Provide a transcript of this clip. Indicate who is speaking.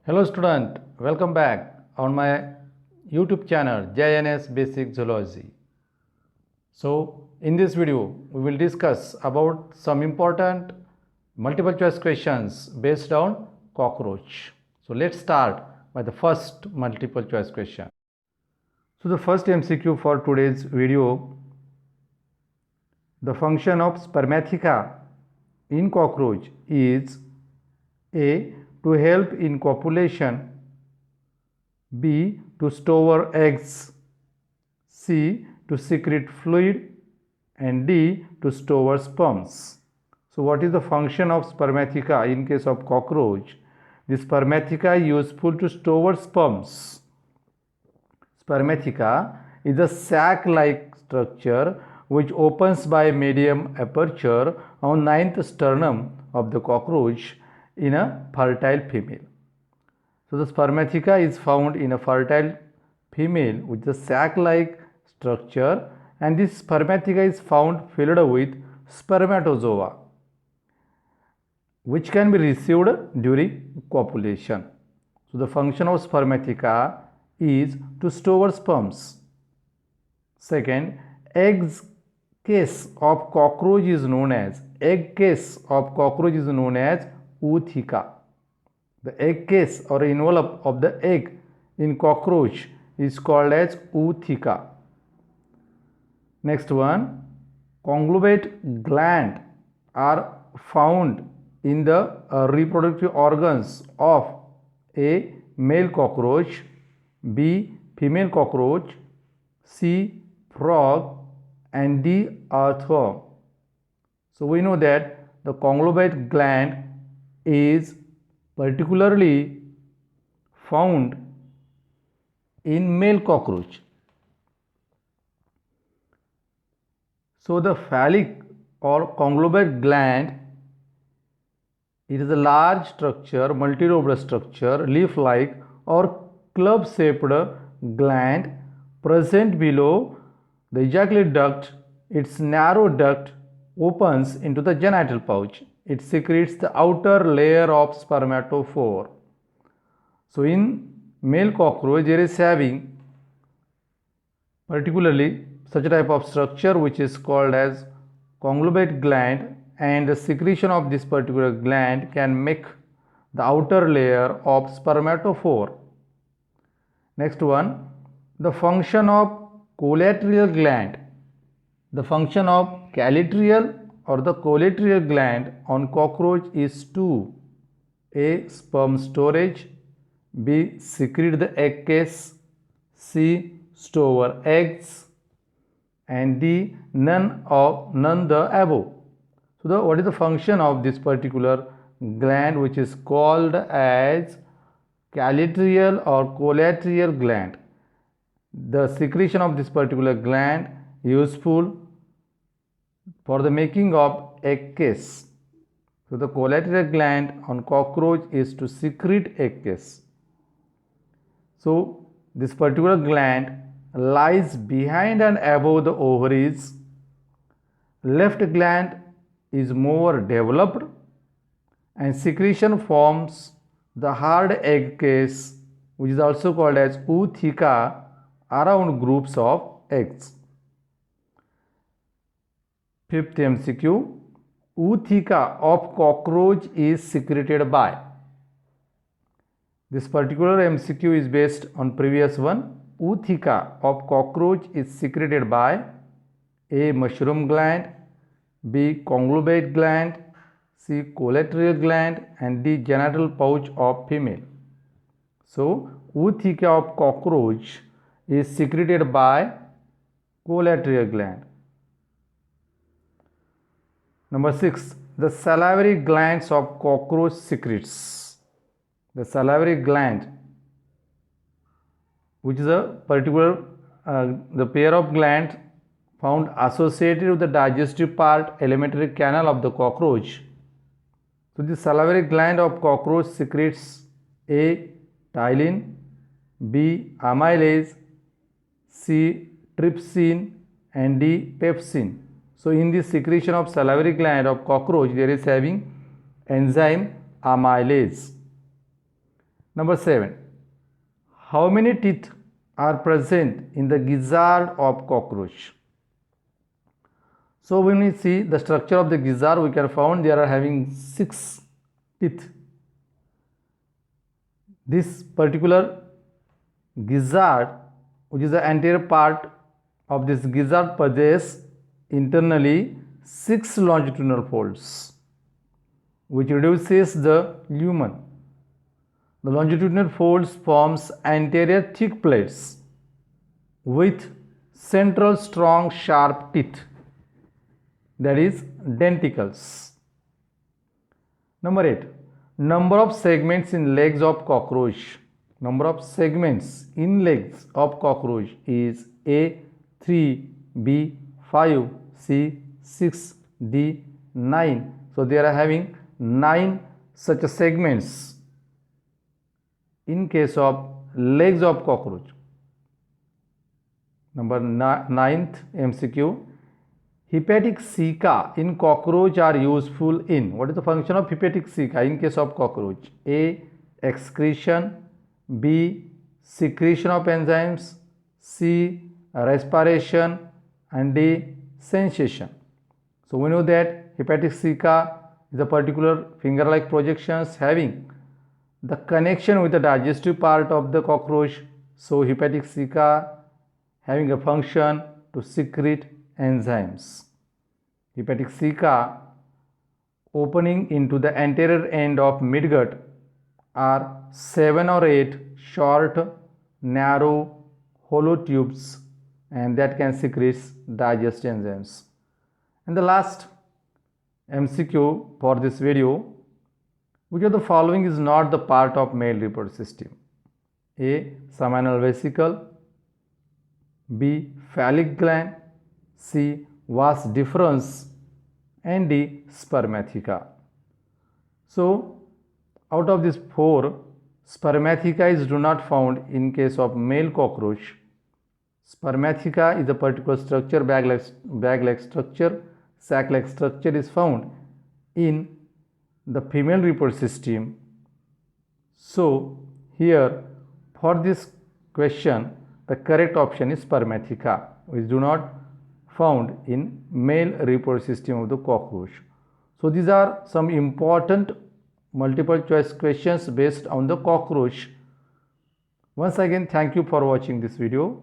Speaker 1: Hello student, welcome back on my YouTube channel JNS Basic Zoology. So in this video we will discuss about some important multiple choice questions based on cockroach. So let's start by the first multiple choice question. So the first MCQ for today's video, the function of spermatheca in cockroach is A. To help in copulation, B. To store eggs, C. To secrete fluid, and D. To store sperms. So what is the function of spermatheca in case of cockroach? The spermatheca is useful to store sperms. Spermatheca is a sac-like structure which opens by medium aperture on ninth sternum of the cockroach in a fertile female. So the spermatheca is found in a fertile female with a sac-like structure, and this spermatheca is found filled with spermatozoa which can be received during copulation. So the function of spermatheca is to store sperms. Second, egg case of cockroach is known as ootheca. The egg case or envelope of the egg in cockroach is called as ootheca. Next one, conglobate gland are found in the reproductive organs of A. Male cockroach, B. Female cockroach, C. Frog, and D. Earthworm. So we know that the conglobate gland is particularly found in male cockroach. So the phallic or conglobate gland, it is a large structure, multilobular structure, leaf-like or club-shaped gland present below the ejaculate duct. Its narrow duct opens into the genital pouch. It secretes the outer layer of spermatophore. So in male cockroach there is having particularly such a type of structure which is called as conglobate gland, and the secretion of this particular gland can make the outer layer of spermatophore. Next one, the function of collateral gland. The function of collateral or the collateral gland on cockroach is to A. Sperm storage, B. Secrete the egg case, C. Store eggs, and D. None the above. So what is the function of this particular gland which is called as collateral or collateral gland? The secretion of this particular gland useful for the making of egg case. So the collateral gland on cockroach is to secrete egg case. So this particular gland lies behind and above the ovaries. Left gland is more developed, and secretion forms the hard egg case which is also called as ootheca around groups of eggs. Fifth MCQ, ootheca of cockroach is secreted by. This particular MCQ is based on previous one. Ootheca of cockroach is secreted by A. Mushroom gland, B. Conglobate gland, C. Collateral gland, and D. Genital pouch of female. So ootheca of cockroach is secreted by collateral gland. Number 6, the salivary glands of cockroach secretes. The salivary gland, which is a particular the pair of glands found associated with the digestive part, alimentary canal of the cockroach. So the salivary gland of cockroach secretes A. Ptyalin, B. Amylase, C. Trypsin, and D. Pepsin. So in the secretion of salivary gland of cockroach there is having enzyme amylase. Number 7. How many teeth are present in the gizzard of cockroach? So when we see the structure of the gizzard, we can find they are having 6 teeth. This particular gizzard, which is the anterior part of this gizzard, possesses internally 6 longitudinal folds, which reduces the lumen. The longitudinal folds forms anterior thick plates with central strong sharp teeth, that is denticles. Number 8. Number of segments in legs of cockroach. Number of segments in legs of cockroach is A 3, B 5, C 6, D 9. So they are having 9 such segments in case of legs of cockroach. Number 9th MCQ. Hepatic ceca in cockroach are useful in. What is the function of hepatic ceca in case of cockroach? A. Excretion, B. Secretion of enzymes, C. Respiration, and D. Sensation. So we know that hepatic ceca is a particular finger-like projections having the connection with the digestive part of the cockroach. So hepatic ceca having a function to secrete enzymes. Hepatic ceca opening into the anterior end of midgut are 7 or 8 short, narrow, hollow tubes, and that can secrete digestive enzymes. And the last MCQ for this video, which of the following is not the part of male reproductive system? A. Seminal vesicle, B. Phallic gland, C. Vas deferens, and D. Spermatheca. So out of these 4, spermatheca is do not found in case of male cockroach. Spermatheca is a particular structure, bag-like structure, sac-like structure is found in the female reproductive system. So here for this question, the correct option is spermatheca, which do not found in male reproductive system of the cockroach. So these are some important multiple choice questions based on the cockroach. Once again, thank you for watching this video.